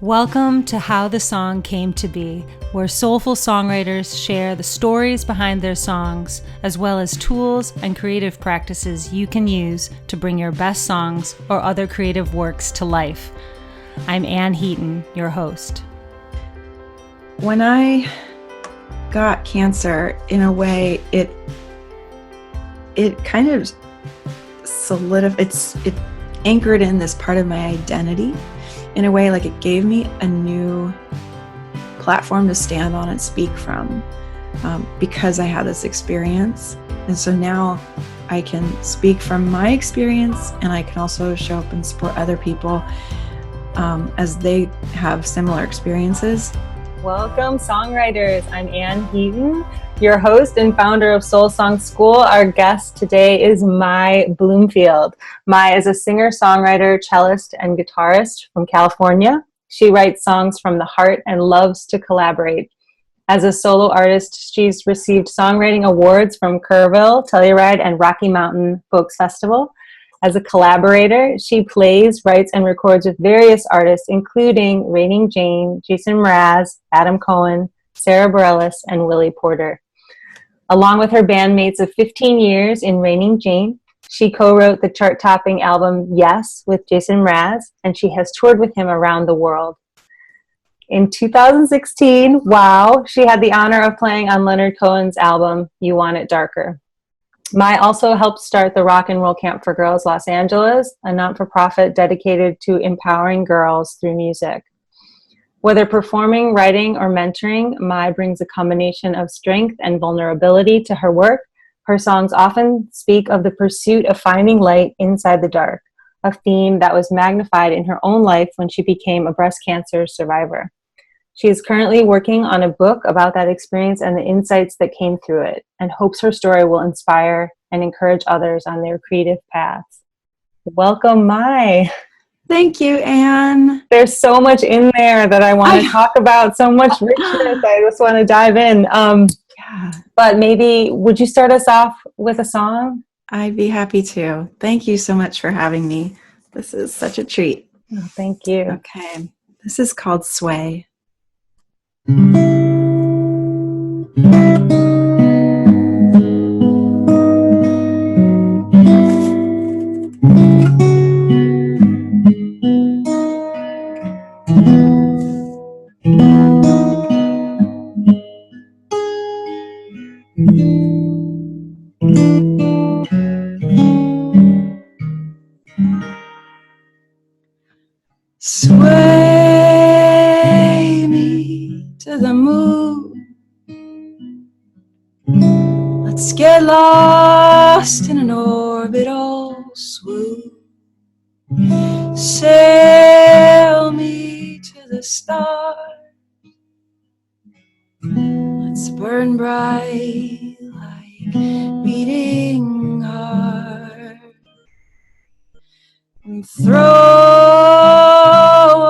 Welcome to How the Song Came to Be, where soulful songwriters share the stories behind their songs, as well as tools and creative practices you can use to bring your best songs or other creative works to life. I'm Anneheaton, your host. When I got cancer, in a way, it kind of solidified, it anchored in this part of my identity. In a way, like it gave me a new platform to stand on and speak from because I had this experience. And so now I can speak from my experience, and I can also show up and support other people as they have similar experiences. Welcome, songwriters. I'm Anneheaton, your host and founder of Soul Song School. Our guest today is Mai Bloomfield. Mai is a singer-songwriter, cellist, and guitarist from California. She writes songs from the heart and loves to collaborate. As a solo artist, she's received songwriting awards from Kerrville, Telluride, and Rocky Mountain Folks Festival. As a collaborator, she plays, writes, and records with various artists, including Rainingjane, Jason Mraz, Leonard Cohen, Sara Bareilles, and Willy Porter. Along with her bandmates of 15 years in Rainingjane, she co-wrote the chart-topping album Yes with Jason Mraz, and she has toured with him around the world. In 2016, she had the honor of playing on Leonard Cohen's album You Want It Darker. Mai also helped start the Rock and Roll Camp for Girls Los Angeles, a not-for-profit dedicated to empowering girls through music. Whether performing, writing, or mentoring, Mai brings a combination of strength and vulnerability to her work. Her songs often speak of the pursuit of finding light inside the dark, a theme that was magnified in her own life when she became a breast cancer survivor. She is currently working on a book about that experience and the insights that came through it, and hopes her story will inspire and encourage others on their creative paths. Welcome, Mai. Thank you, Anne. There's so much in there that I want to talk about, so much richness. I just want to dive in. But maybe, would you start us off with a song? I'd be happy to. Thank you so much for having me. This is such a treat. Oh, thank you. Okay. This is called Sway. Sway me to the moon. Let's get lost in an orbital swoon. Sail me to the stars. Let's burn bright like beating heart. And throw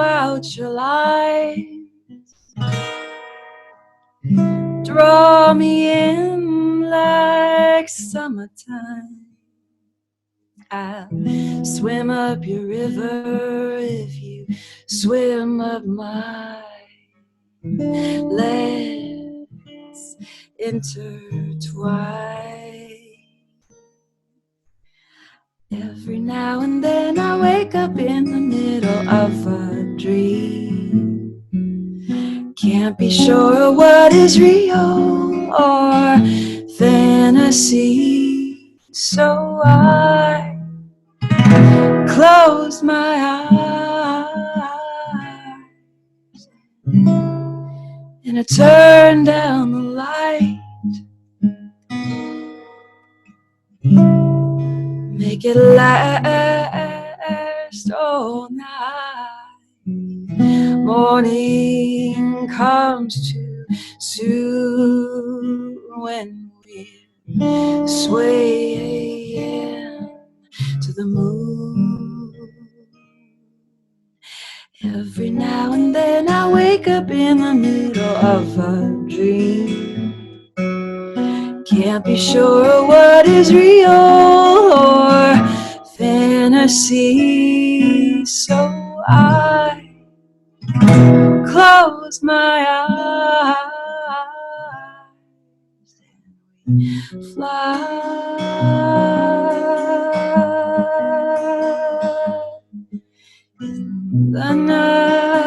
out your light. Draw me in like summertime. I'll swim up your river if you swim up mine. Let's intertwine. Every now and then I wake up in the middle of a dream. Can't be sure what is real or fantasy, so I close my eyes and I turn down the light. Make it last all night. Morning comes too soon when we're swaying to the moon. Every now and then I wake up in the middle of a dream. Can't be sure what is real or fantasy, so I close my eyes and fly in the night,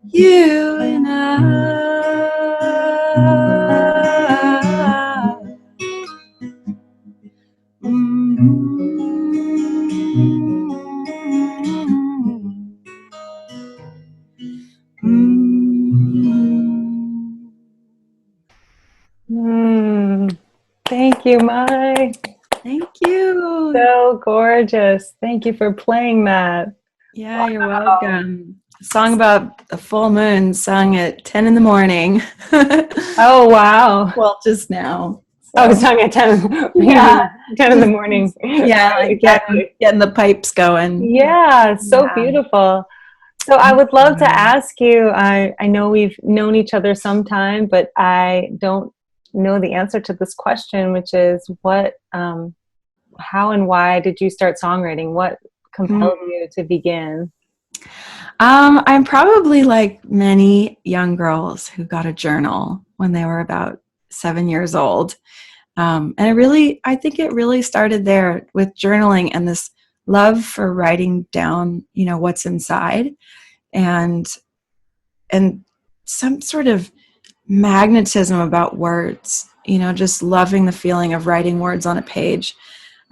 you and I. Thank you, Mai. Thank you. So gorgeous. Thank you for playing that. Yeah, you're welcome. A song about the full moon sung at 10 in the morning. Oh, wow. Well, just now. So. Oh, sung at 10. Yeah. 10 in the morning. Yeah, like exactly. getting the pipes going. Yeah, so beautiful. So I would love to ask you, I know we've known each other some time, but I don't know the answer to this question, which is how and why did you start songwriting? What compelled you to begin? I'm probably like many young girls who got a journal when they were about 7 years old. And I think it really started there with journaling and this love for writing down, what's inside, and some sort of magnetism about words, just loving the feeling of writing words on a page.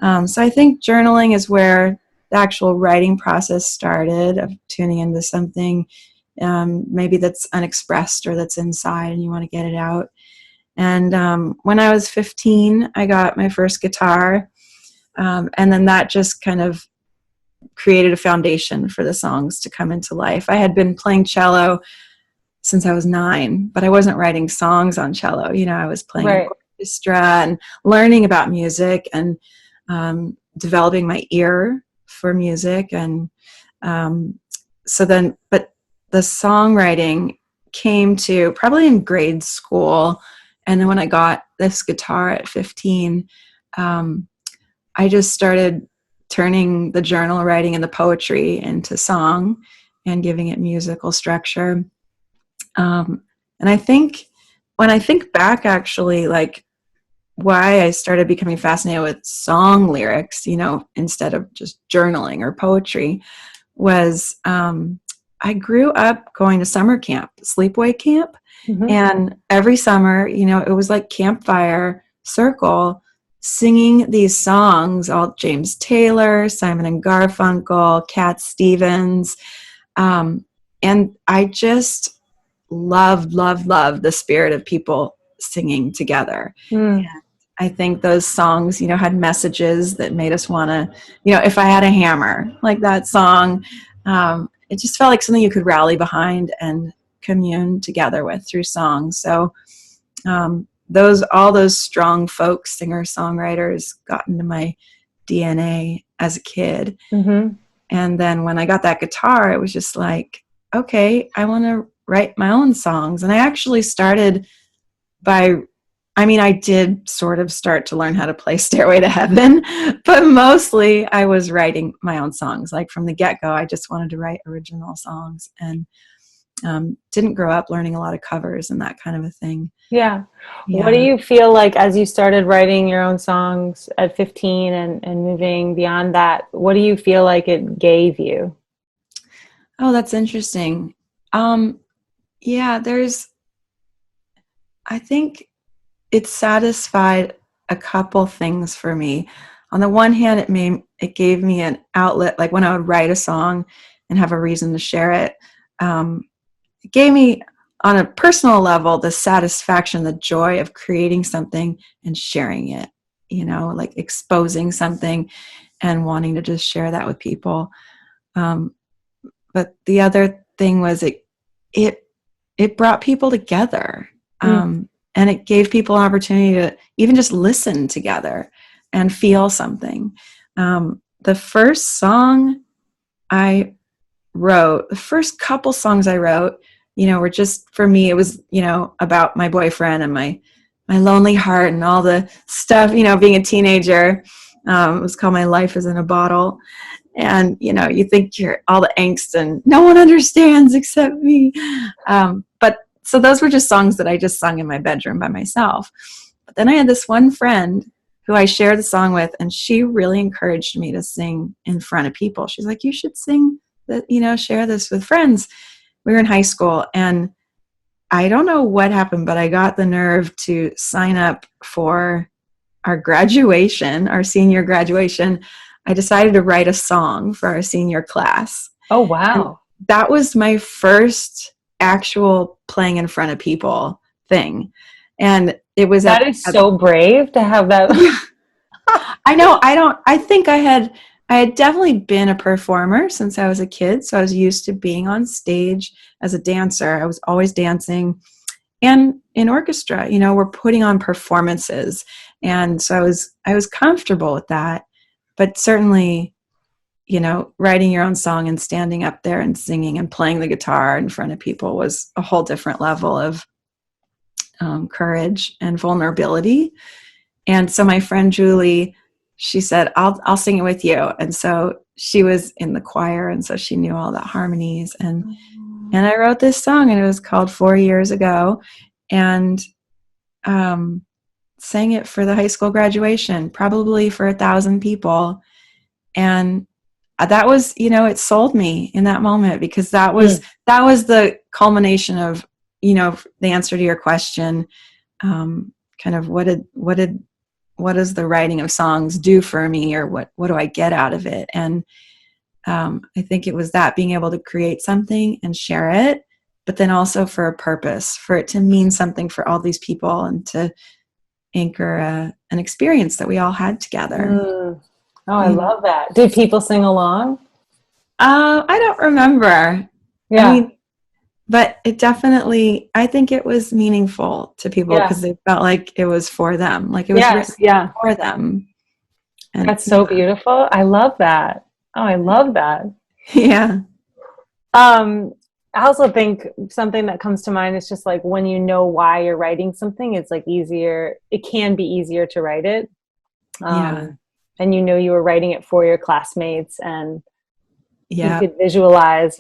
So I think journaling is where the actual writing process started, of tuning into something maybe that's unexpressed or that's inside and you want to get it out. And when I was 15, I got my first guitar. And then that just kind of created a foundation for the songs to come into life. I had been playing cello since I was 9, but I wasn't writing songs on cello. I was playing orchestra and learning about music and developing my ear for music. And but the songwriting came to probably in grade school. And then when I got this guitar at 15, I just started turning the journal writing and the poetry into song and giving it musical structure. And I think when I think back, actually, like why I started becoming fascinated with song lyrics, instead of just journaling or poetry, was I grew up going to summer camp, sleepaway camp. Mm-hmm. And every summer, it was like campfire circle, singing these songs, all James Taylor, Simon and Garfunkel, Cat Stevens. And I just loved the spirit of people singing together. And I think those songs, had messages that made us want to, if I had a hammer, like that song, it just felt like something you could rally behind and commune together with through songs. So all those strong folk singer-songwriters got into my DNA as a kid. Mm-hmm. And then when I got that guitar, it was just like, okay, I want to write my own songs. And I actually started I did sort of start to learn how to play Stairway to Heaven, but mostly I was writing my own songs. Like from the get-go, I just wanted to write original songs, and didn't grow up learning a lot of covers and that kind of a thing. Yeah. What do you feel like as you started writing your own songs at 15 and moving beyond that, what do you feel like it gave you? Oh, that's interesting. I think it satisfied a couple things for me. On the one hand, it gave me an outlet, like when I would write a song and have a reason to share it. It gave me, on a personal level, the satisfaction, the joy of creating something and sharing it, like exposing something and wanting to just share that with people. But the other thing was it brought people together. And it gave people an opportunity to even just listen together and feel something. The first song I wrote, the first couple songs I wrote, were just, for me, it was, about my boyfriend and my lonely heart and all the stuff, being a teenager. It was called My Life is in a Bottle. And, you think you're all the angst and no one understands except me. But so those were just songs that I just sung in my bedroom by myself. But then I had this one friend who I shared the song with, and she really encouraged me to sing in front of people. She's like, you should sing that, share this with friends. We were in high school, and I don't know what happened, but I got the nerve to sign up for our graduation, our senior graduation. I decided to write a song for our senior class. Oh, wow. And that was my first actual playing in front of people thing. And it was that is so brave to have that. I know. I think I had definitely been a performer since I was a kid. So I was used to being on stage as a dancer. I was always dancing, and in orchestra, we're putting on performances. And so I was comfortable with that, but certainly, writing your own song and standing up there and singing and playing the guitar in front of people was a whole different level of courage and vulnerability. And so my friend Julie, she said, I'll sing it with you. And so she was in the choir, and so she knew all the harmonies. And I wrote this song, and it was called 4 Years Ago, and sang it for the high school graduation, probably for 1,000 people. And that was, it sold me in that moment, because that was the culmination of, the answer to your question, kind of what does the writing of songs do for me, or what do I get out of it? And I think it was that, being able to create something and share it, but then also for a purpose, for it to mean something for all these people, and to anchor an experience that we all had together. Oh, I love that. Did people sing along? I don't remember. Yeah. But it definitely, I think it was meaningful to people, because they felt like it was for them. Like it was written for them. And that's so beautiful. I love that. Oh, I love that. Yeah. I also think something that comes to mind is just like, when you know why you're writing something, it's like easier. It can be easier to write it. And you were writing it for your classmates, and you could visualize,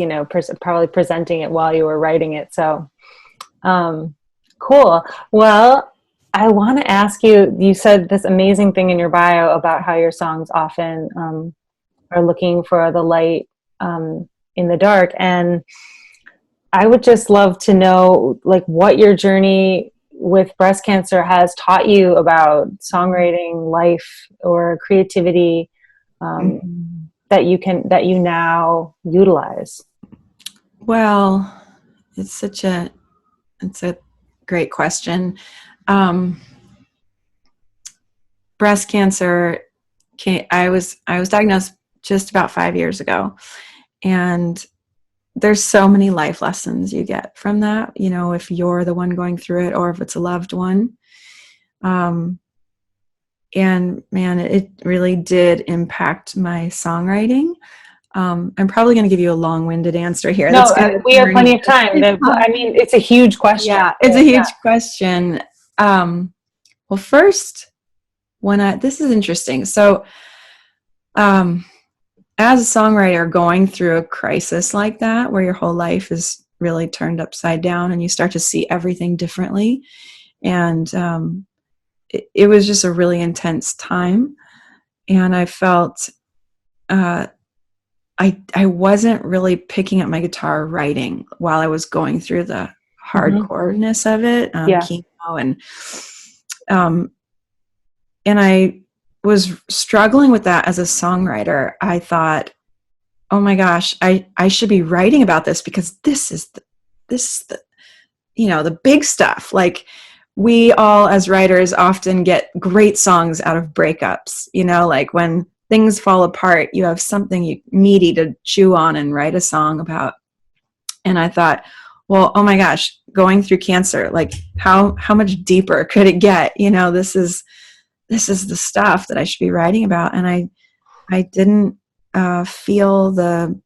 probably presenting it while you were writing it. So, cool. Well, I want to ask you, you said this amazing thing in your bio about how your songs often are looking for the light in the dark. And I would just love to know, like, what your journey with breast cancer has taught you about songwriting, life, or creativity, that you now utilize. Well, it's a great question. Breast cancer I was diagnosed just about 5 years ago, and there's so many life lessons you get from that, if you're the one going through it, or if it's a loved one. And man, it really did impact my songwriting. I'm probably going to give you a long-winded answer here. No, we have plenty of time. It's a huge question. Yeah, it's a huge question. Well, first, this is interesting. So, as a songwriter going through a crisis like that, where your whole life is really turned upside down and you start to see everything differently, and it was just a really intense time, and I felt I wasn't really picking up my guitar writing while I was going through the hardcoreness of it, chemo, and I was struggling with that as a songwriter. I thought, oh my gosh, I should be writing about this, because this is the the big stuff. Like, we all as writers often get great songs out of breakups, like when things fall apart, you have something meaty to chew on and write a song about. And I thought, well, oh my gosh, going through cancer, like how much deeper could it get? This is the stuff that I should be writing about. And I didn't feel the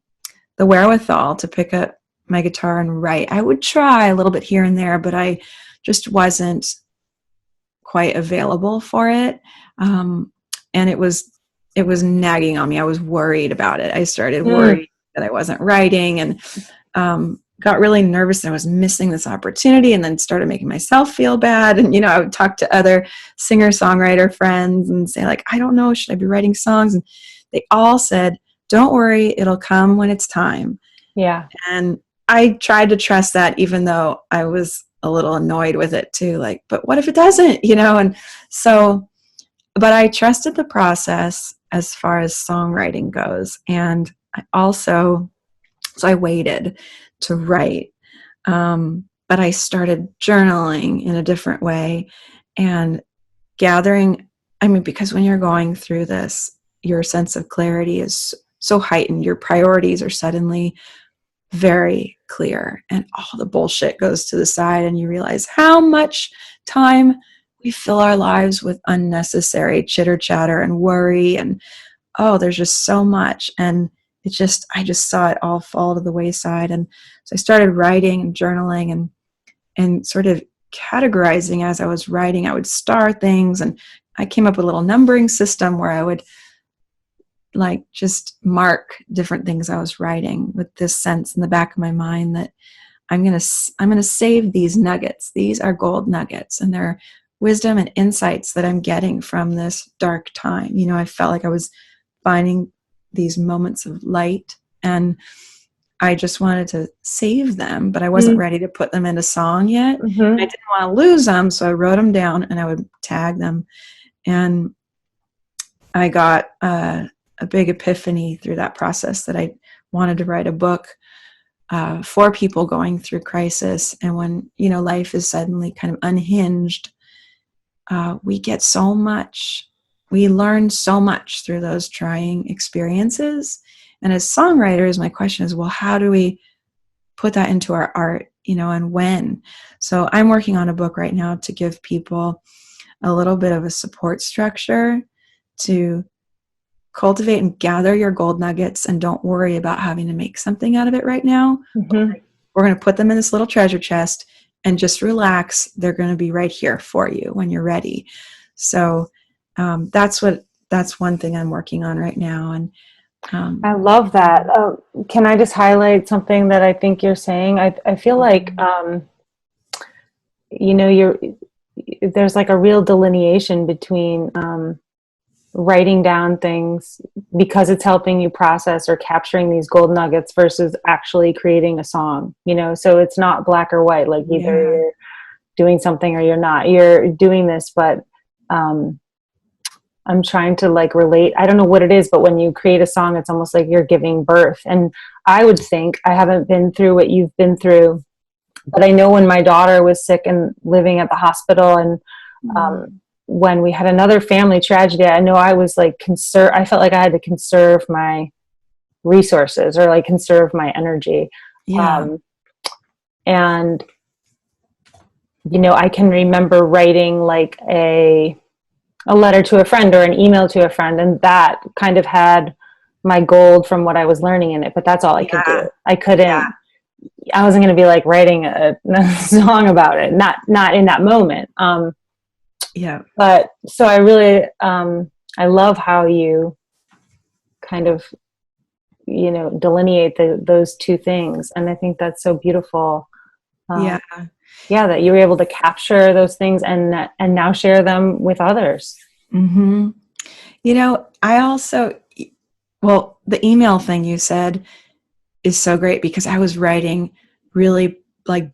wherewithal to pick up my guitar and write. I would try a little bit here and there, but I just wasn't quite available for it. And it was it was nagging on me. I was worried about it. I started worrying that I wasn't writing, and got really nervous that I was missing this opportunity, and then started making myself feel bad. And, I would talk to other singer-songwriter friends and say, like, I don't know, should I be writing songs? And they all said, don't worry, it'll come when it's time. Yeah. And I tried to trust that, even though I was a little annoyed with it too. Like, but what if it doesn't, And so, but I trusted the process as far as songwriting goes. And so I waited to write. But I started journaling in a different way and gathering. Because when you're going through this, your sense of clarity is so heightened. Your priorities are suddenly very clear, and all the bullshit goes to the side, and you realize how much time we fill our lives with unnecessary chitter chatter and worry, and there's just so much. And I just saw it all fall to the wayside. And so I started writing and journaling and sort of categorizing as I was writing. I would star things, and I came up with a little numbering system where I would just mark different things I was writing with this sense in the back of my mind that I'm going to save these nuggets. These are gold nuggets, and they're wisdom and insights that I'm getting from this dark time. I felt like I was finding these moments of light, and I just wanted to save them, but I wasn't ready to put them into song yet. I didn't want to lose them, so I wrote them down and I would tag them. And I got a big epiphany through that process that I wanted to write a book for people going through crisis. And when, life is suddenly kind of unhinged, we get so much. We learn so much through those trying experiences. And as songwriters, my question is, well, how do we put that into our art, and when? So I'm working on a book right now to give people a little bit of a support structure to cultivate and gather your gold nuggets, and don't worry about having to make something out of it right now. We're going to put them in this little treasure chest and just relax. They're going to be right here for you when you're ready. So that's one thing I'm working on right now. And I love that. Can I just highlight something that I think you're saying? I feel like, there's like a real delineation between writing down things because it's helping you process or capturing these gold nuggets versus actually creating a song, so it's not black or white, like either you're doing something or you're not. You're doing this, but I'm trying to relate. I don't know what it is, but when you create a song, it's almost like you're giving birth. And I would think, I haven't been through what you've been through, but I know when my daughter was sick and living at the hospital, and when we had another family tragedy, I know I was I felt like I had to conserve my resources, or conserve my energy. Yeah. And I can remember writing a letter to a friend or an email to a friend, and that kind of had my gold from what I was learning in it, but that's all I could do. I couldn't, I wasn't going to be writing a song about it. Not in that moment. But so I really, I love how you kind of, delineate those two things. And I think that's so beautiful. That you were able to capture those things and now share them with others. I also, the email thing you said is so great, because I was writing really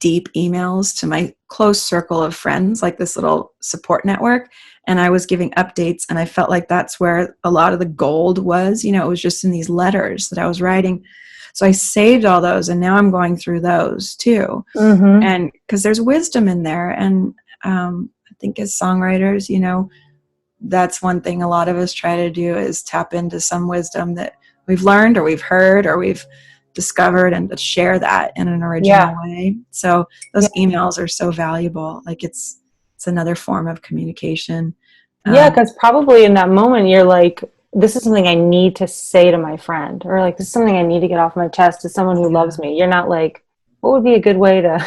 deep emails to my close circle of friends, this little support network. And I was giving updates, and I felt like that's where a lot of the gold was. It was just in these letters that I was writing. So I saved all those, and now I'm going through those too. And because there's wisdom in there. And I think as songwriters, that's one thing a lot of us try to do, is tap into some wisdom that we've learned or we've heard or we've discovered, and to share that in an original way. So those emails are so valuable. It's another form of communication. Because probably in that moment you're like, this is something I need to say to my friend, or this is something I need to get off my chest to someone who loves me. You're not what would be a good way to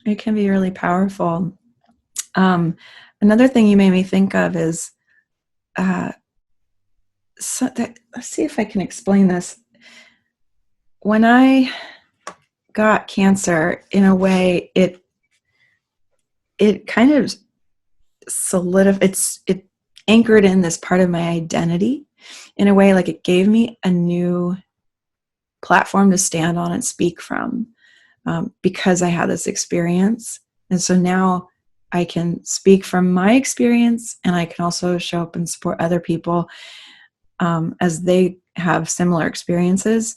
it can be really powerful. another thing you made me think of is, let's see if I can explain this. When I got cancer, in a way, it kind of it anchored in this part of my identity in a way, like it gave me a new platform to stand on and speak from, because I had this experience. And so now I can speak from my experience, and I can also show up and support other people as they have similar experiences.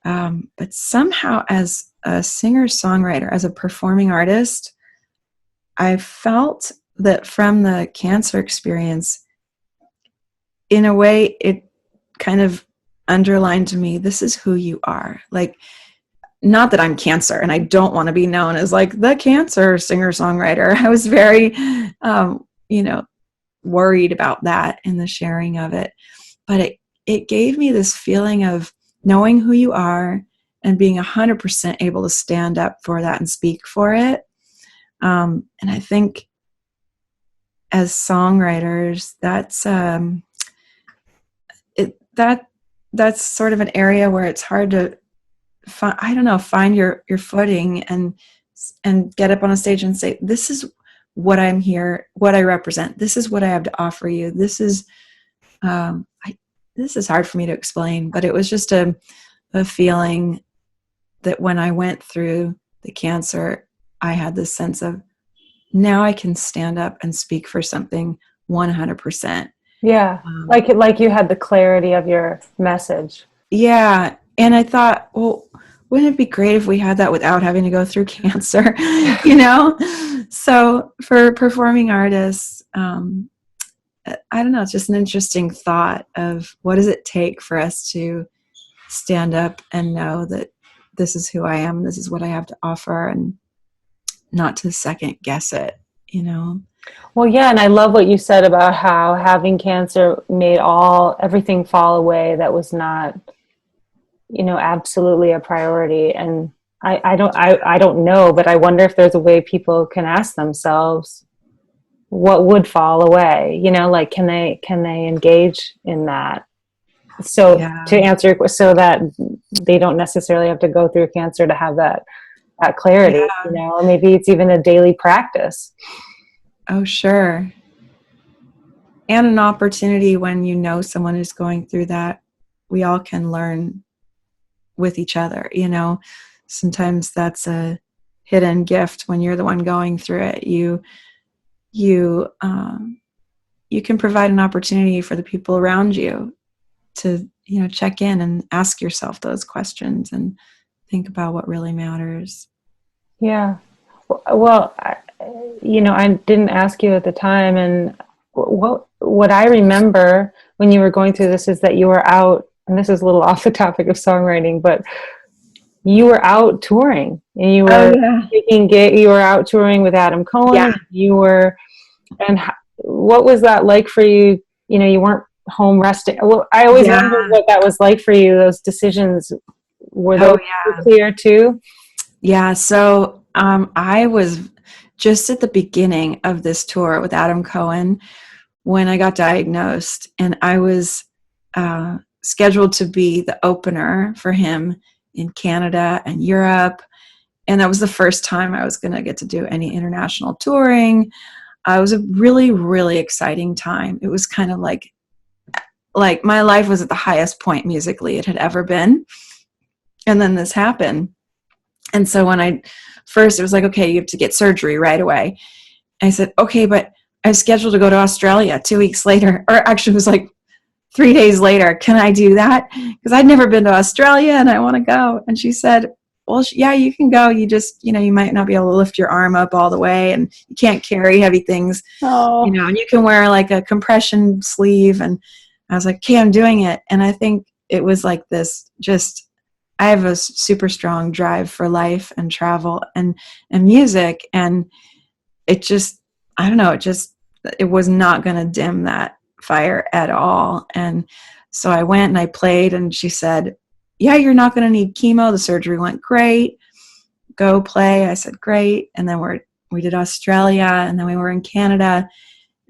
But somehow, as a singer-songwriter, as a performing artist, I felt that from the cancer experience, in a way, it kind of underlined to me, this is who you are. Like, not that I'm cancer and I don't want to be known as like the cancer singer-songwriter. I was very, worried about that in the sharing of it. But it gave me this feeling of knowing who you are and being 100% able to stand up for that and speak for it. And I think as songwriters, that's sort of an area where it's hard to find your footing and get up on a stage and say, this is what I'm here, what I represent. This is what I have to offer you. This is hard for me to explain, but it was just a feeling that when I went through the cancer, I had this sense of, now I can stand up and speak for something 100%. Yeah. Like you had the clarity of your message. Yeah. And I thought, well, wouldn't it be great if we had that without having to go through cancer, So for performing artists, I don't know, it's just an interesting thought of what does it take for us to stand up and know that this is who I am, this is what I have to offer, and not to second guess it, Well, yeah, and I love what you said about how having cancer made everything fall away that was not, absolutely a priority. And I don't know, but I wonder if there's a way people can ask themselves what would fall away, like can they engage in that? So to answer your question, so that they don't necessarily have to go through cancer to have that clarity, or maybe it's even a daily practice. Oh, sure. And an opportunity when someone is going through that, we all can learn with each other, Sometimes that's a hidden gift when you're the one going through it. You can provide an opportunity for the people around you to, check in and ask yourself those questions and think about what really matters. Yeah. Well, I didn't ask you at the time, and what I remember when you were going through this is that you were out, and this is a little off the topic of songwriting, but you were out touring, and you were you were out touring with Adam Cohen. Yeah. And what was that like for you? You weren't home resting. Well, I always wondered what that was like for you. Those decisions, were those clear too? Yeah. So I was just at the beginning of this tour with Adam Cohen when I got diagnosed, and I was scheduled to be the opener for him in Canada and Europe. And that was the first time I was going to get to do any international touring. It was a really, really exciting time. It was kind of like my life was at the highest point musically it had ever been. And then this happened. And so when it was like, okay, you have to get surgery right away. And I said, okay, but I was scheduled to go to Australia 2 weeks later, or actually it was like 3 days later. Can I do that? Because I'd never been to Australia and I want to go. And she said, well, yeah, you can go. You just, you might not be able to lift your arm up all the way, and you can't carry heavy things, and you can wear like a compression sleeve. And I was like, okay, I'm doing it. And I think it was like this, I have a super strong drive for life and travel and music. And it just, I don't know, it was not going to dim that fire at all. And so I went and I played, and she said, yeah, you're not going to need chemo. The surgery went great. Go play. I said, great. And then we did Australia, and then we were in Canada.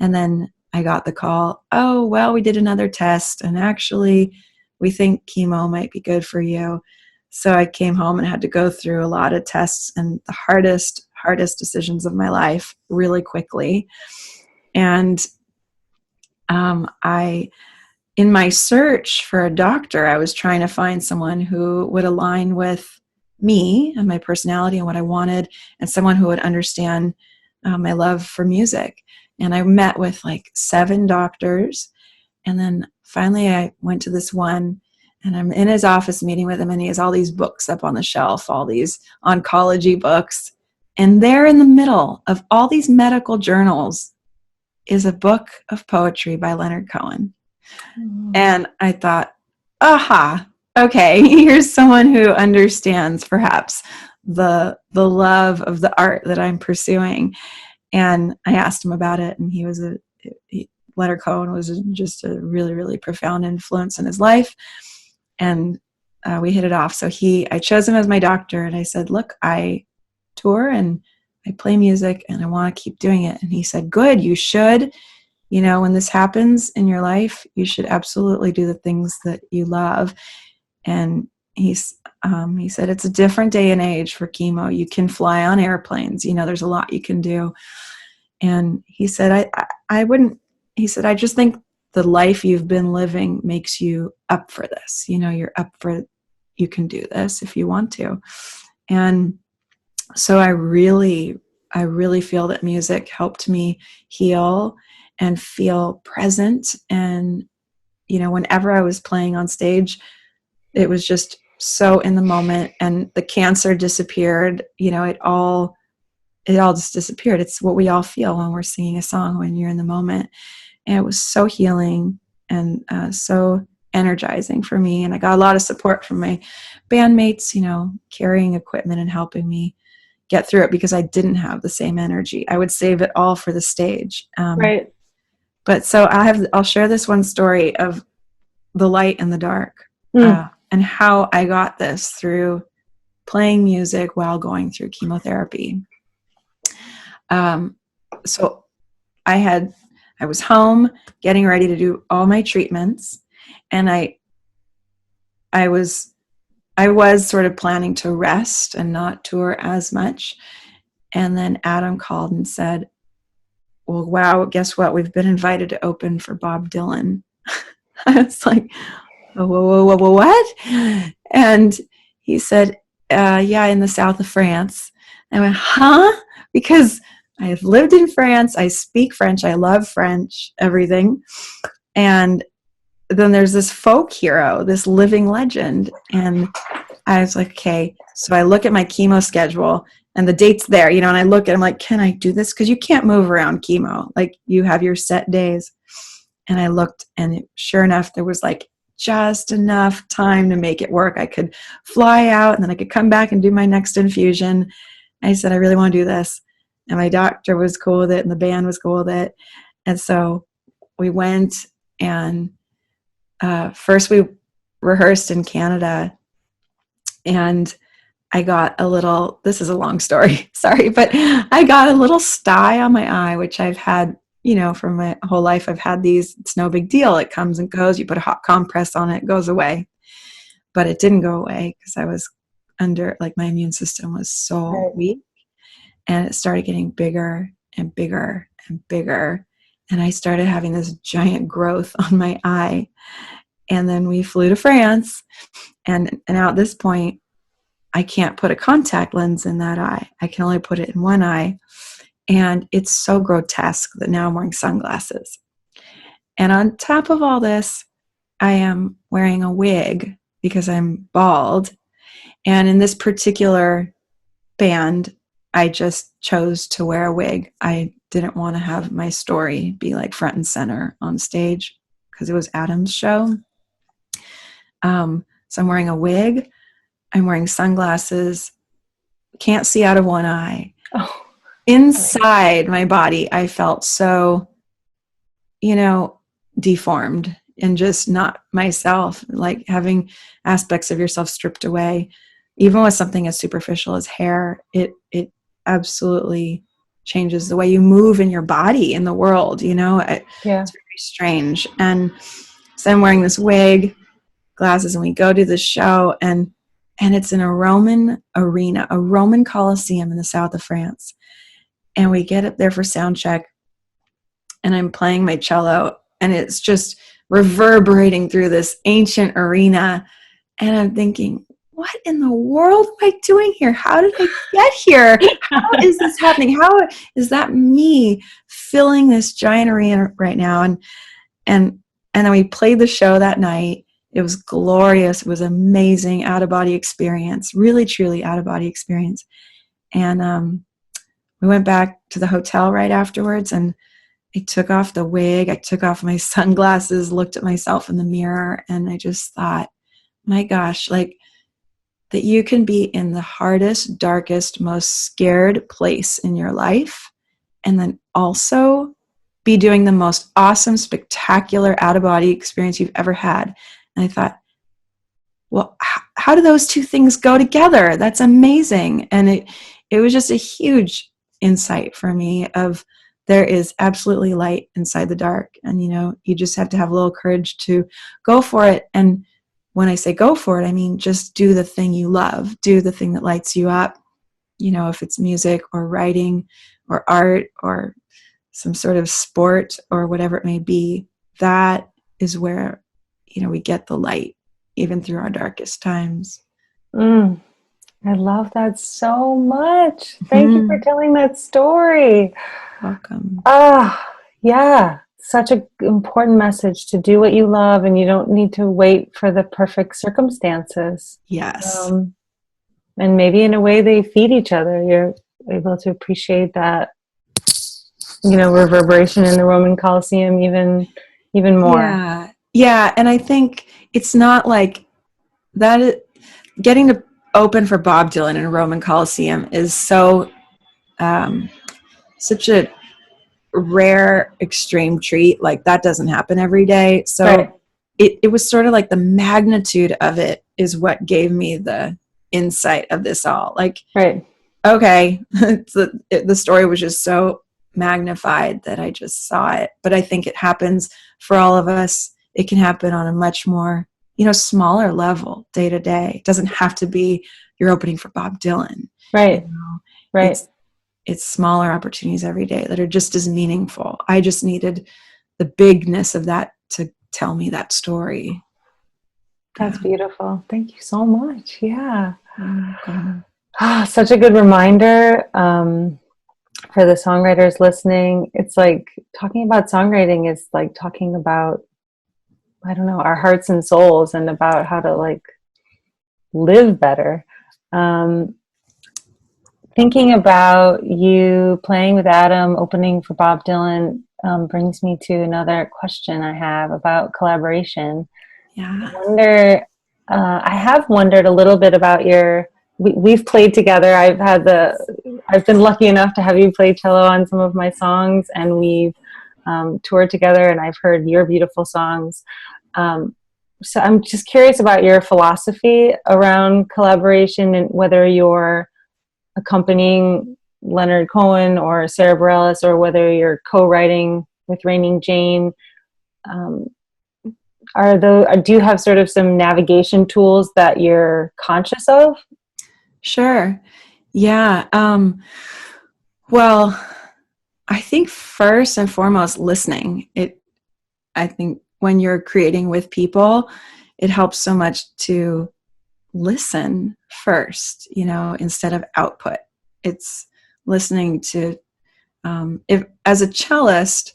And then I got the call, oh, well, we did another test, and actually we think chemo might be good for you. So I came home and had to go through a lot of tests and the hardest decisions of my life really quickly. And in my search for a doctor, I was trying to find someone who would align with me and my personality and what I wanted, and someone who would understand my love for music. And I met with like 7 doctors. And then finally I went to this one, and I'm in his office meeting with him, and he has all these books up on the shelf, all these oncology books. And there in the middle of all these medical journals is a book of poetry by Leonard Cohen. And I thought, aha, okay, here's someone who understands perhaps the love of the art that I'm pursuing. And I asked him about it, and Leonard Cohen was just a really, really profound influence in his life. And we hit it off. So I chose him as my doctor, and I said, look, I tour and I play music and I want to keep doing it. And he said, good, you should. You know, when this happens in your life, you should absolutely do the things that you love. And he said, it's a different day and age for chemo. You can fly on airplanes. You know, there's a lot you can do. And he said, I wouldn't, he said, I just think the life you've been living makes you up for this. You know, you're up for, you can do this if you want to. And so I really feel that music helped me heal and feel present. And, you know, whenever I was playing on stage, it was just so in the moment, and the cancer disappeared. You know, it all just disappeared. It's what we all feel when we're singing a song, when you're in the moment. And it was so healing and so energizing for me. And I got a lot of support from my bandmates, you know, carrying equipment and helping me get through it, because I didn't have the same energy. I would save it all for the stage. Right. But so I'll share this one story of the light and the dark, and how I got this through playing music while going through chemotherapy. So I was home getting ready to do all my treatments, and I was sort of planning to rest and not tour as much. And then Adam called and said, well, wow, guess what? We've been invited to open for Bob Dylan. I was like, whoa, what? And he said, yeah, in the south of France. I went, huh? Because I have lived in France. I speak French. I love French, everything. And then there's this folk hero, this living legend. And I was like, okay. So I look at my chemo schedule and the date's there, you know, and I look at it, I'm like, can I do this? Because you can't move around chemo. Like, you have your set days. And I looked, and sure enough, there was like just enough time to make it work. I could fly out, and then I could come back and do my next infusion. I said, I really want to do this. And my doctor was cool with it, and the band was cool with it. And so we went, and first we rehearsed in Canada, and I got this is a long story, sorry, but I got a little sty on my eye, which I've had, you know, for my whole life. I've had these. It's no big deal. It comes and goes. You put a hot compress on it, it goes away. But it didn't go away because I was my immune system was so weak. And it started getting bigger and bigger and bigger. And I started having this giant growth on my eye. And then we flew to France. And now at this point, I can't put a contact lens in that eye. I can only put it in one eye. And it's so grotesque that now I'm wearing sunglasses. And on top of all this, I am wearing a wig because I'm bald. And in this particular band, I just chose to wear a wig. I didn't want to have my story be like front and center on stage because it was Adam's show. So I'm wearing a wig. I'm wearing sunglasses. Can't see out of one eye. Oh. Inside my body, I felt so, you know, deformed and just not myself, like having aspects of yourself stripped away. Even with something as superficial as hair, it absolutely changes the way you move in your body in the world, you know. Yeah. It's very strange. And so I'm wearing this wig, glasses, and we go to the show, and it's in a Roman arena, a Roman Colosseum in the south of France. And we get up there for sound check, and I'm playing my cello, and it's just reverberating through this ancient arena. And I'm thinking, what in the world am I doing here? How did I get here? How is this happening? How is that me filling this giant arena right now? And then we played the show that night. It was glorious. It was amazing out-of-body experience, really, truly out-of-body experience. And we went back to the hotel right afterwards, and I took off the wig. I took off my sunglasses, looked at myself in the mirror, and I just thought, my gosh, like, that you can be in the hardest, darkest, most scared place in your life, and then also be doing the most awesome, spectacular out-of-body experience you've ever had. And I thought, well, how do those two things go together? That's amazing. And it was just a huge insight for me of there is absolutely light inside the dark. And, you know, you just have to have a little courage to go for it. And when I say go for it, I mean, just do the thing you love, do the thing that lights you up. You know, if it's music or writing or art or some sort of sport or whatever it may be, that is where, you know, we get the light, even through our darkest times. I love that so much. Thank you for telling that story. Welcome. Yeah. Such an important message, to do what you love, and you don't need to wait for the perfect circumstances. Yes. And maybe in a way they feed each other. You're able to appreciate that, you know, reverberation in the Roman Colosseum even more. Yeah. And I think it's not like that. Getting to open for Bob Dylan in a Roman Colosseum is so such a rare, extreme treat. Like, that doesn't happen every day. So right. it was sort of like the magnitude of it is what gave me the insight of this all. Like, right. Okay, the story was just so magnified that I just saw it. But I think it happens for all of us. It can happen on a much more, you know, smaller level, day to day. It doesn't have to be you're opening for Bob Dylan. Right. You know? Right. It's smaller opportunities every day that are just as meaningful. I just needed the bigness of that to tell me that story. That's beautiful. Thank you so much. Yeah. Okay. Such a good reminder for the songwriters listening. It's like talking about songwriting is like talking about, I don't know, our hearts and souls, and about how to like live better. Thinking about you playing with Adam, opening for Bob Dylan, brings me to another question I have about collaboration. Yeah. I have wondered a little bit about we've played together. I've been lucky enough to have you play cello on some of my songs, and we've toured together, and I've heard your beautiful songs. So I'm just curious about your philosophy around collaboration, and whether you're accompanying Leonard Cohen or Sara Bareilles, or whether you're co-writing with Rainingjane. Do you have sort of some navigation tools that you're conscious of? Sure. Yeah. Well, I think first and foremost, listening. I think when you're creating with people, it helps so much to listen first, you know, instead of output. It's listening to, if as a cellist,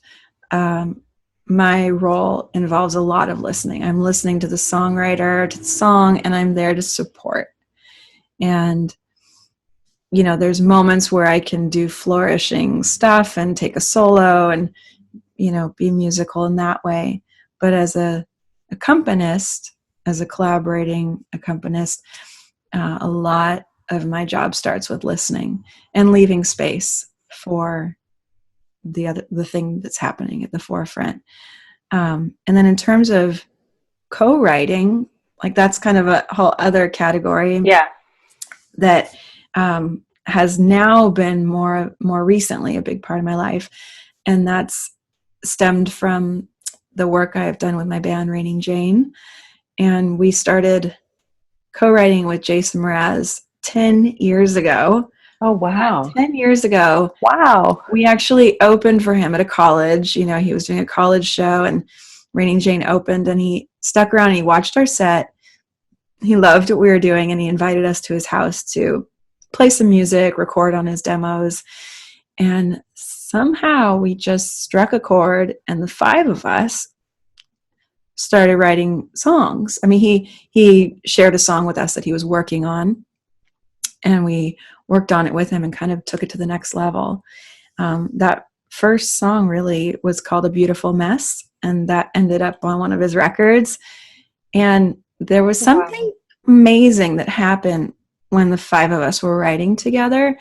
my role involves a lot of listening. I'm listening to the songwriter, to the song, and I'm there to support. And, you know, there's moments where I can do flourishing stuff and take a solo and, you know, be musical in that way. But as a accompanist, as a collaborating accompanist, a lot of my job starts with listening and leaving space for the thing that's happening at the forefront. And then in terms of co-writing, like that's kind of a whole other category. Yeah. That has now been more recently a big part of my life. And that's stemmed from the work I've done with my band Rainingjane. And we started co-writing with Jason Mraz 10 years ago. Oh, wow. 10 years ago. Wow. We actually opened for him at a college. You know, he was doing a college show, and Rainingjane opened, and he stuck around and he watched our set. He loved what we were doing, and he invited us to his house to play some music, record on his demos. And somehow we just struck a chord, and the five of us started writing songs. I mean, he shared a song with us that he was working on, and we worked on it with him and kind of took it to the next level. That first song really was called A Beautiful Mess, and that ended up on one of his records. And there was something amazing that happened when the five of us were writing together.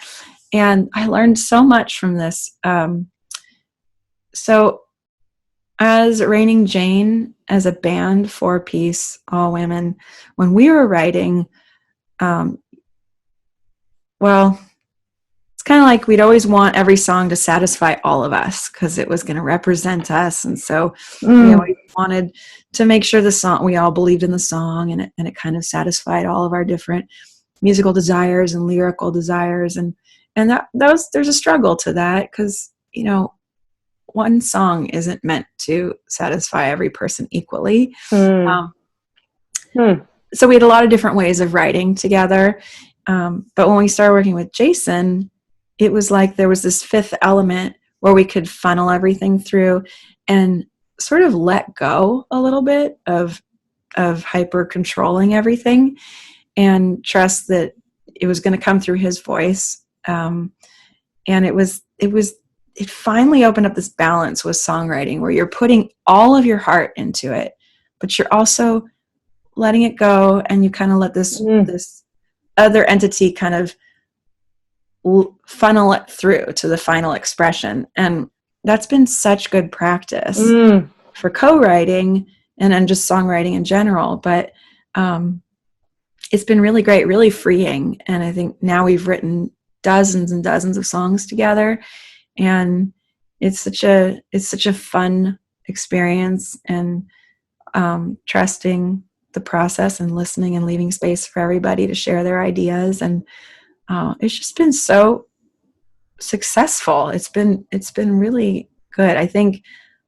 And I learned so much from this. So as Rainingjane, as a band, 4-piece, all women, when we were writing, well, it's kind of like we'd always want every song to satisfy all of us because it was going to represent us. And so we always wanted to make sure the song, we all believed in the song, and it kind of satisfied all of our different musical desires and lyrical desires. And there's a struggle to that because, you know, one song isn't meant to satisfy every person equally. So we had a lot of different ways of writing together. But when we started working with Jason, it was like there was this fifth element where we could funnel everything through and sort of let go a little bit of hyper controlling everything and trust that it was going to come through his voice. And it finally opened up this balance with songwriting where you're putting all of your heart into it, but you're also letting it go, and you kind of let this other entity kind of funnel it through to the final expression. And that's been such good practice for co-writing and just songwriting in general. But it's been really great, really freeing. And I think now we've written dozens and dozens of songs together, and it's such a fun experience, and trusting the process and listening and leaving space for everybody to share their ideas. And it's just been so successful. It's been really good. I think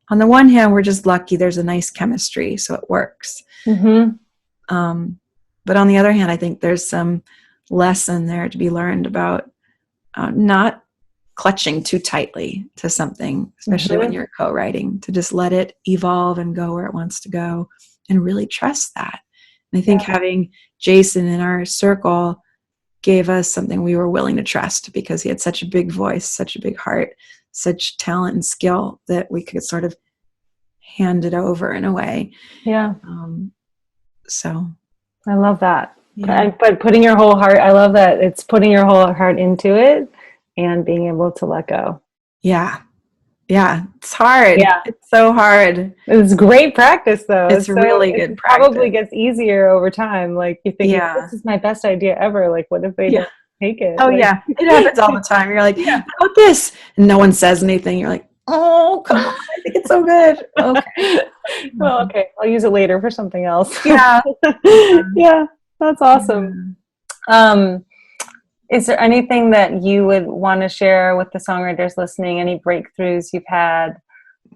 on the one hand, we're just lucky there's a nice chemistry, so it works. But on the other hand, I think there's some lesson there to be learned about not clutching too tightly to something, especially when you're co-writing, to just let it evolve and go where it wants to go and really trust that. And I think having Jason in our circle gave us something we were willing to trust, because he had such a big voice, such a big heart, such talent and skill that we could sort of hand it over in a way. So I love that. But putting your whole heart, I love that. It's putting your whole heart into it and being able to let go. Yeah. It's hard. It's so hard. It's great practice, though. It's really good practice. Probably gets easier over time. Like, you think, this is my best idea ever. Like, what if they don't take it? Oh, it happens all the time. You're like, how about this? And no one says anything. You're like, oh, come on. I think it's so good. Okay. Well, okay. I'll use it later for something else. That's awesome. Is there anything that you would want to share with the songwriters listening? Any breakthroughs you've had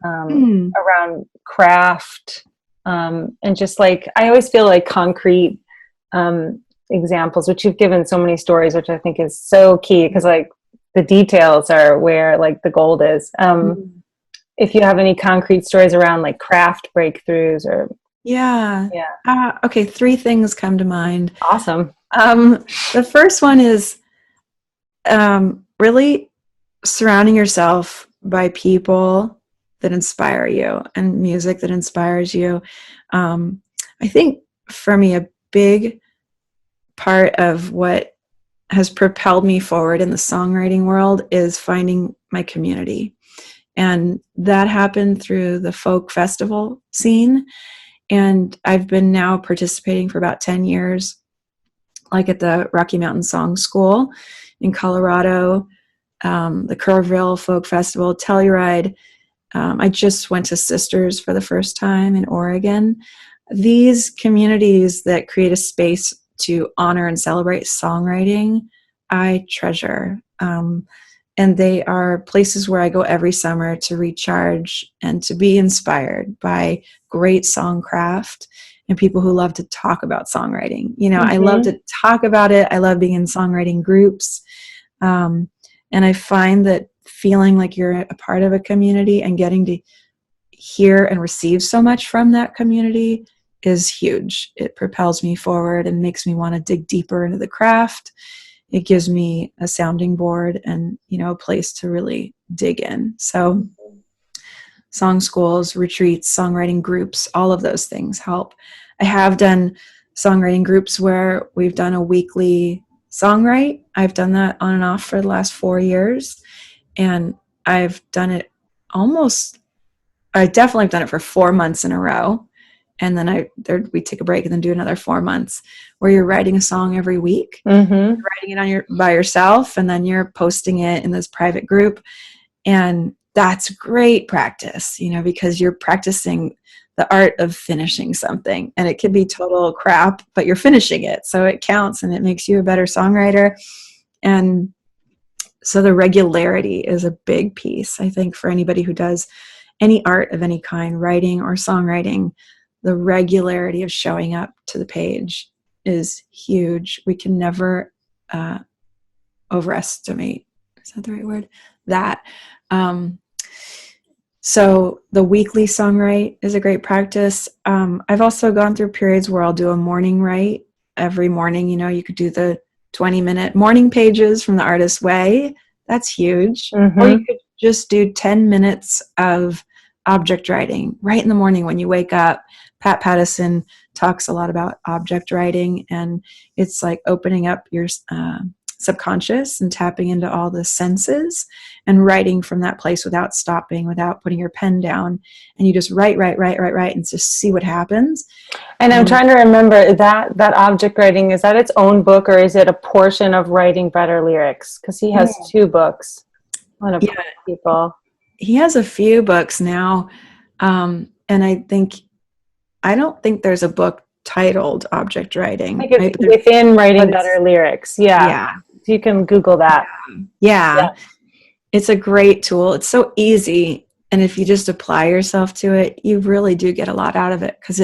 around craft? And just like, I always feel like concrete examples, which you've given so many stories, which I think is so key, because like the details are where like the gold is. If you have any concrete stories around like craft breakthroughs or. Okay. 3 things come to mind. Awesome. The first one is really surrounding yourself by people that inspire you and music that inspires you. I think for me, a big part of what has propelled me forward in the songwriting world is finding my community. And that happened through the folk festival scene. And I've been now participating for about 10 years like at the Rocky Mountain Song School in Colorado, the Kerrville Folk Festival, Telluride. I just went to Sisters for the first time in Oregon. These communities that create a space to honor and celebrate songwriting, I treasure. And they are places where I go every summer to recharge and to be inspired by great songcraft and people who love to talk about songwriting. You know, I love to talk about it. I love being in songwriting groups. And I find that feeling like you're a part of a community and getting to hear and receive so much from that community is huge. It propels me forward and makes me want to dig deeper into the craft. It gives me a sounding board and, you know, a place to really dig in. So song schools, retreats, songwriting groups, all of those things help. I have done songwriting groups where we've done a weekly songwrite. I've done that on and off for the last 4 years. And I've done it I definitely have done it for 4 months in a row. And then we take a break and then do another 4 months where you're writing a song every week. You're writing it by yourself, and then you're posting it in this private group. And that's great practice, you know, because you're practicing the art of finishing something, and it could be total crap, but you're finishing it. So it counts and it makes you a better songwriter. And so the regularity is a big piece, I think, for anybody who does any art of any kind, writing or songwriting. The regularity of showing up to the page is huge. We can never overestimate, is that the right word? That. So the weekly songwrite is a great practice. I've also gone through periods where I'll do a morning write every morning. You know, you could do the 20-minute morning pages from the Artist's Way. That's huge. Or you could just do 10 minutes of object writing right in the morning when you wake up. Pat Pattison talks a lot about object writing, and it's like opening up your subconscious and tapping into all the senses and writing from that place without stopping, without putting your pen down. And you just write and just see what happens. And I'm trying to remember that object writing, is that its own book, or is it a portion of Writing Better Lyrics? Because he has 2 books. People. He has a few books now. And I don't think there's a book titled Object Writing. I think it's within Writing Better Lyrics. Yeah. You can Google that. Yeah. It's a great tool. It's so easy. And if you just apply yourself to it, you really do get a lot out of it. Because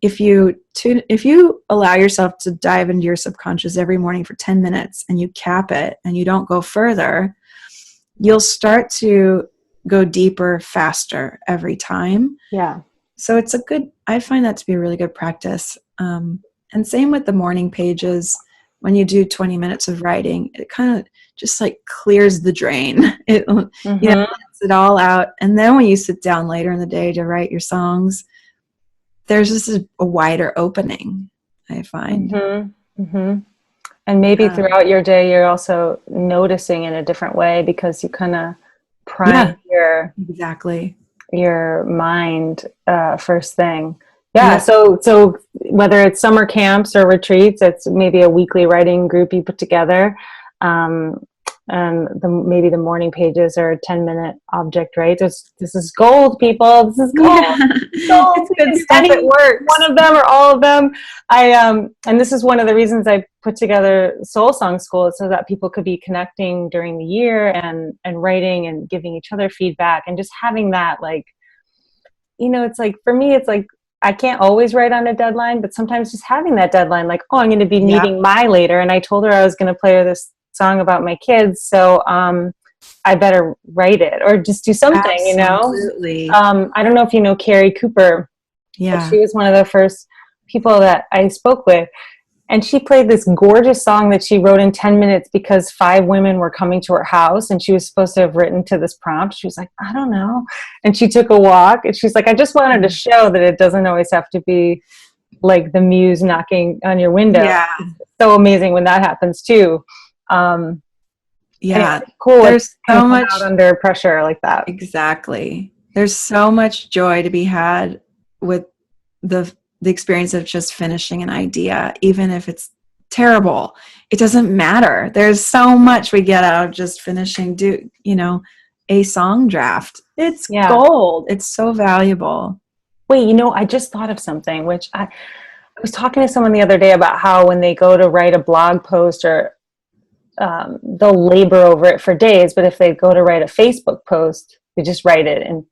if you allow yourself to dive into your subconscious every morning for 10 minutes and you cap it and you don't go further, you'll start to go deeper faster every time. Yeah. So I find that to be a really good practice. And same with the morning pages. When you do 20 minutes of writing, it kind of just like clears the drain. It lets it all out. And then when you sit down later in the day to write your songs, there's just a wider opening, I find. And maybe throughout your day, you're also noticing in a different way because you kind of prime your mind first thing. So whether it's summer camps or retreats, it's maybe a weekly writing group you put together, and maybe the morning pages are 10-minute object, right? This is gold, people. This is gold. Gold. It's good stuff. It works. One of them or all of them. And this is one of the reasons I put together Soul Song School, so that people could be connecting during the year and writing and giving each other feedback and just having that, like, you know, it's like, for me, it's like, I can't always write on a deadline, but sometimes just having that deadline, like, oh, I'm going to be meeting Mai later, and I told her I was going to play her this song about my kids, so I better write it or just do something. Absolutely. You know. I don't know if you know Carrie Cooper. Yeah, she was one of the first people that I spoke with, and she played this gorgeous song that she wrote in 10 minutes because 5 women were coming to her house, and she was supposed to have written to this prompt. She was like, I don't know, and she took a walk, and she's like, I just wanted to show that it doesn't always have to be like the muse knocking on your window. Yeah, it's so amazing when that happens too. Cool. There's so much out under pressure like that. Exactly. There's so much joy to be had with the experience of just finishing an idea, even if it's terrible. It doesn't matter. There's so much we get out of just finishing, a song draft. It's gold. It's so valuable. Wait, I just thought of something, which I was talking to someone the other day about how when they go to write a blog post or they'll labor over it for days, but if they go to write a Facebook post, they just write it in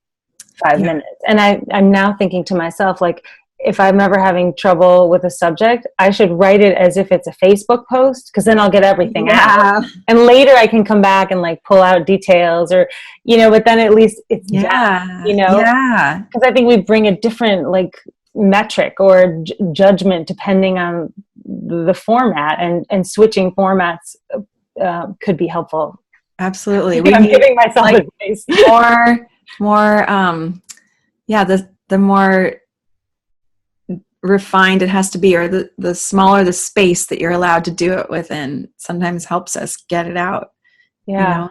5 minutes. And I'm now thinking to myself, like, if I'm ever having trouble with a subject, I should write it as if it's a Facebook post, because then I'll get everything out. And later I can come back and like pull out details or, but then at least it's done, because I think we bring a different like metric or judgment depending on the format, and switching formats could be helpful. Absolutely. I'm giving myself advice. The more refined it has to be, or the smaller the space that you're allowed to do it within sometimes helps us get it out. Yeah.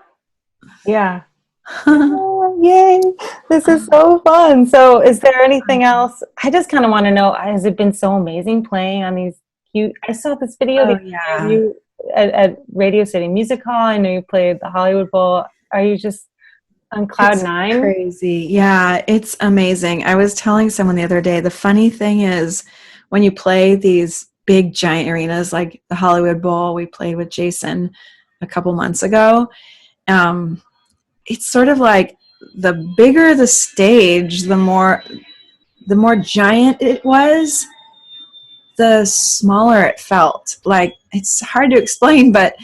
Oh, yay, this is so fun. So is there anything else? I just kind of want to know, has it been so amazing playing on these cute, I saw this video you at Radio City Music Hall. I know you played the Hollywood Bowl. Are you just on cloud nine? Crazy. Yeah, it's amazing. I was telling someone the other day, the funny thing is when you play these big giant arenas like the Hollywood Bowl, we played with Jason a couple months ago. It's sort of like the bigger the stage, the more giant it was, the smaller it felt. Like, it's hard to explain, but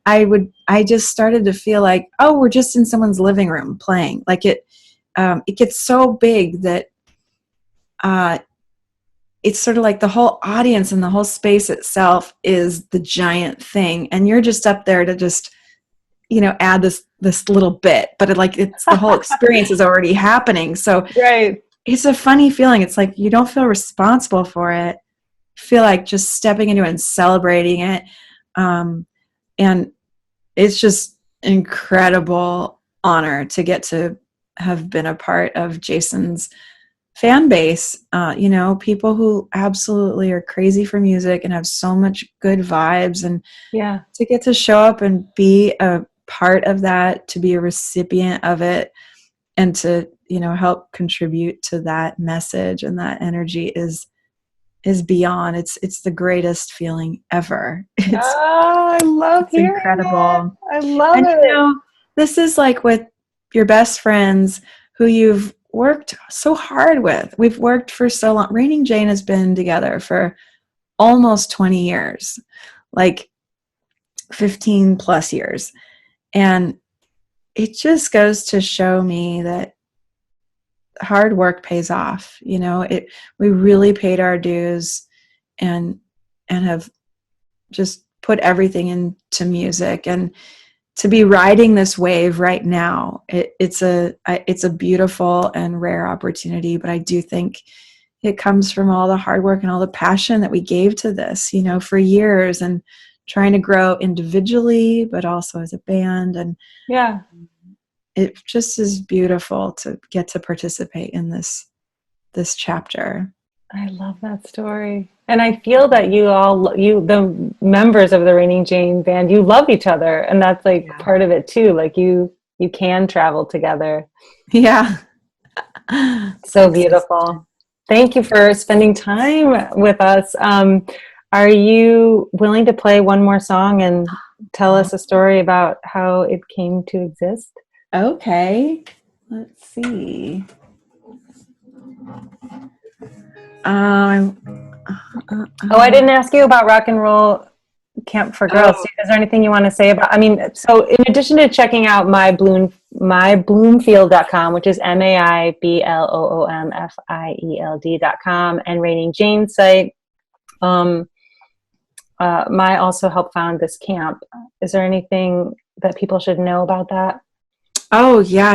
I just started to feel like, oh, we're just in someone's living room playing. Like it gets so big that it's sort of like the whole audience and the whole space itself is the giant thing, and you're just up there to just add this little bit, but it's the whole experience is already happening. So it's a funny feeling. It's like you don't feel responsible for it. You feel like just stepping into it and celebrating it. And it's just incredible honor to get to have been a part of Jason's fan base. People who absolutely are crazy for music and have so much good vibes, and to get to show up and be a part of that, to be a recipient of it, and to help contribute to that message and that energy is beyond. It's the greatest feeling ever. I love it's incredible. I love it. This is like with your best friends who you've worked so hard with. We've worked for so long. Rainingjane has been together for almost 20 years, like 15 plus years. And it just goes to show me that hard work pays off. We really paid our dues and have just put everything into music, and to be riding this wave right now, it's a beautiful and rare opportunity. But I do think it comes from all the hard work and all the passion that we gave to this, for years, and trying to grow individually, but also as a band. And it just is beautiful to get to participate in this chapter. I love that story. And I feel that the members of the Rainingjane band, you love each other. And that's part of it too. Like you can travel together. Yeah. So beautiful. Thank you for spending time with us. Are you willing to play one more song and tell us a story about how it came to exist? Okay. Let's see. I didn't ask you about Rock and Roll Camp for Girls. Is there anything you want to say about, so in addition to checking out mybloomfield.com, which is MAIBLOOMFIELD.com, and Rainingjane site, My also helped found this camp. Is there anything that people should know about that? Oh, yeah.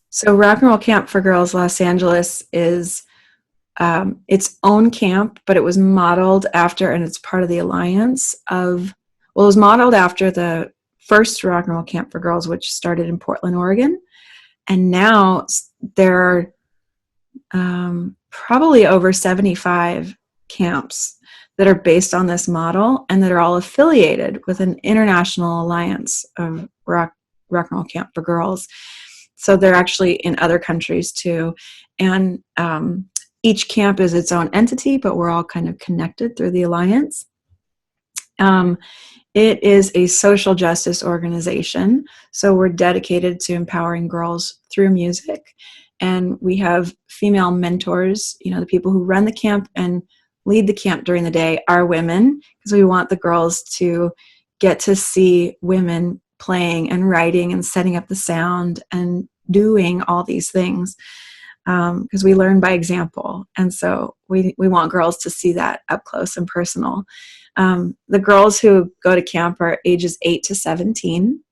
So Rock and Roll Camp for Girls Los Angeles is its own camp, but it was modeled after, and it's part of the alliance of, it was modeled after the first Rock and Roll Camp for Girls, which started in Portland, Oregon. And now there are probably over 75 camps that are based on this model and that are all affiliated with an international alliance of rock and roll camp for girls. So they're actually in other countries too. And each camp is its own entity, but we're all kind of connected through the alliance. It is a social justice organization. So we're dedicated to empowering girls through music. And we have female mentors, the people who run the camp and lead the camp during the day are women, because we want the girls to get to see women playing and writing and setting up the sound and doing all these things, because we learn by example. And so we want girls to see that up close and personal. The girls who go to camp are ages 8 to 17,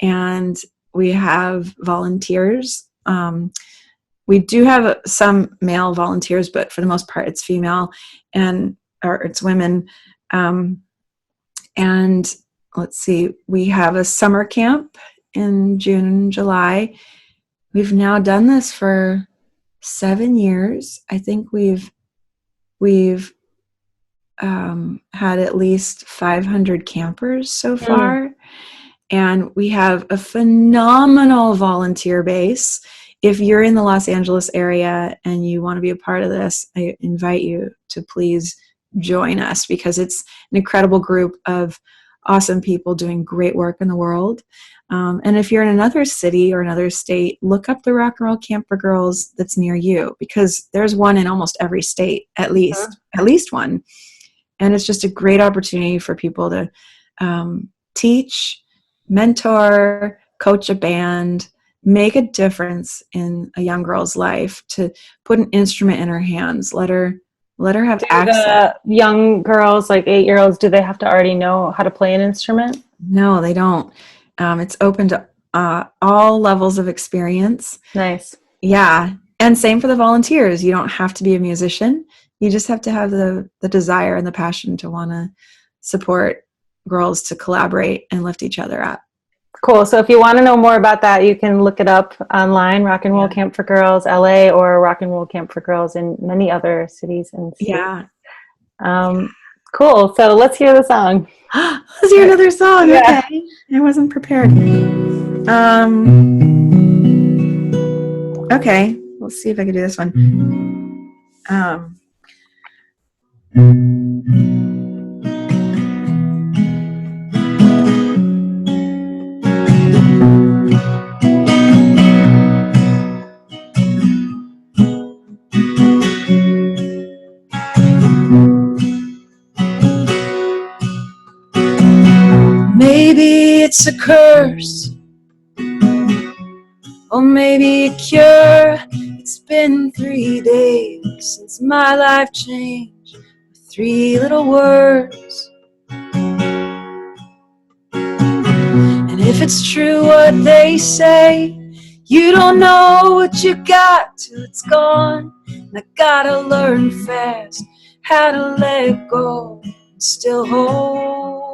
and we have volunteers. We do have some male volunteers, but for the most part, it's female or it's women. And let's see, we have a summer camp in June and July. We've now done this for 7 years. I think we've had at least 500 campers so far. And we have a phenomenal volunteer base. If you're in the Los Angeles area and you want to be a part of this, I invite you to please join us, because it's an incredible group of awesome people doing great work in the world. And if you're in another city or another state, look up the Rock and Roll Camp for Girls that's near you, because there's one in almost every state, at least one. And it's just a great opportunity for people to teach, mentor, coach a band, make a difference in a young girl's life, to put an instrument in her hands, let her have access. The young girls, like 8-year-olds, do they have to already know how to play an instrument? No, they don't. It's open to all levels of experience. Nice. Yeah. And same for the volunteers. You don't have to be a musician. You just have to have the desire and the passion to want to support girls to collaborate and lift each other up. Cool. So if you want to know more about that, you can look it up online, Rock and Roll Camp for Girls LA, or Rock and Roll Camp for Girls in many other cities and states. Yeah. Cool. So let's hear the song. Let's hear another song. Yeah. Okay. I wasn't prepared. Okay. Let's see if I can do this one. Maybe it's a curse, or maybe a cure. It's been 3 days since my life changed with 3 little words. And if it's true what they say, you don't know what you got till it's gone. And I gotta learn fast how to let go and still hold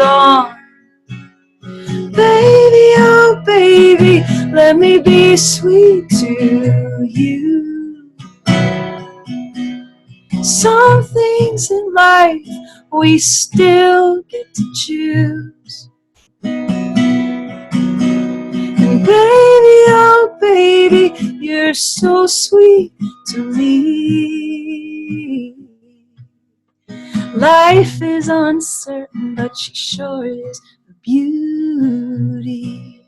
on. Baby, oh baby, let me be sweet to you. Some things in life we still get to choose. And baby, oh baby, you're so sweet to me. Life is uncertain, but she sure is a beauty.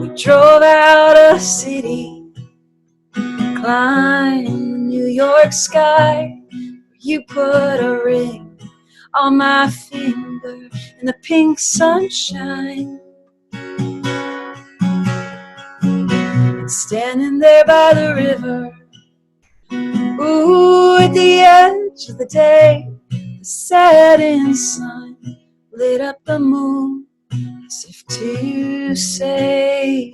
We drove out of city, climbed the New York sky. You put a ring on my finger in the pink sunshine. And standing there by the river, ooh, at the edge of the day, the setting sun lit up the moon as if to say,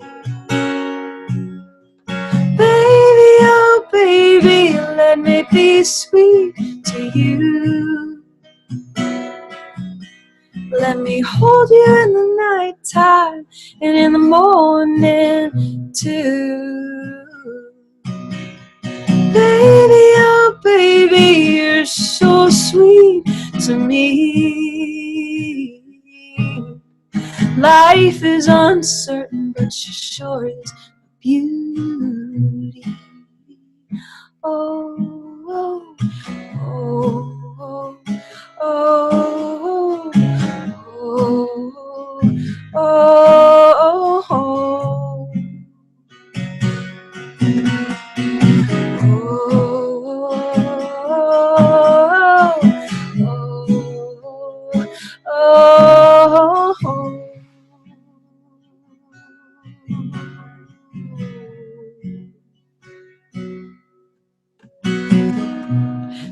baby, oh baby, let me be sweet to you. Let me hold you in the nighttime and in the morning too. Baby, to me. Life is uncertain, but she sure is beauty. Oh, oh, oh, oh, oh, oh, oh, oh.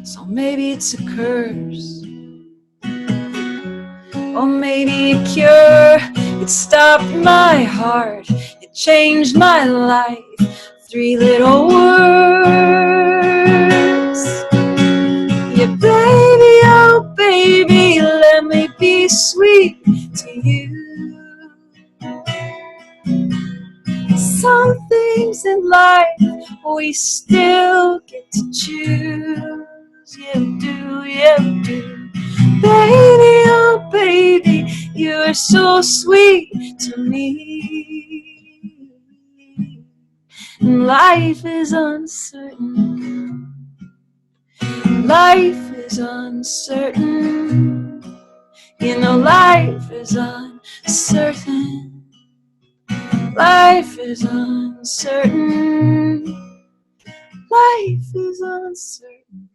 So maybe it's a curse, or maybe a cure. It stopped my heart, it changed my life. 3 little words. Yeah, baby, oh baby, let me be sweet to you. Some things in life we still get to choose. Yeah, we do, yeah, we do. Baby, oh baby, you're so sweet to me. Life is uncertain. Life is uncertain. You know, life is uncertain. Life is uncertain. Life is uncertain.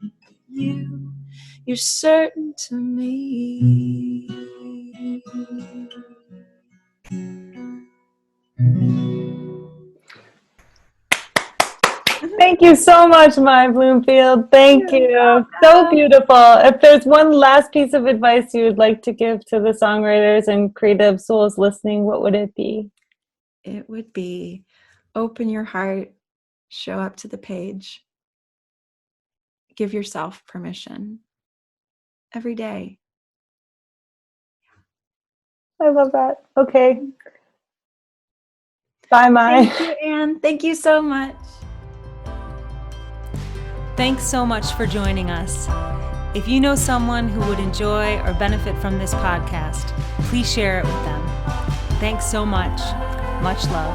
You're certain to me. Thank you so much, my Bloomfield. Thank you. So beautiful. If there's one last piece of advice you would like to give to the songwriters and creative souls listening, what would it be? It would be open your heart, show up to the page, give yourself permission every day. I love that. Okay. Bye, Mai. Thank you, Anne. Thank you so much. Thanks so much for joining us. If you know someone who would enjoy or benefit from this podcast, please share it with them. Thanks so much. Much love.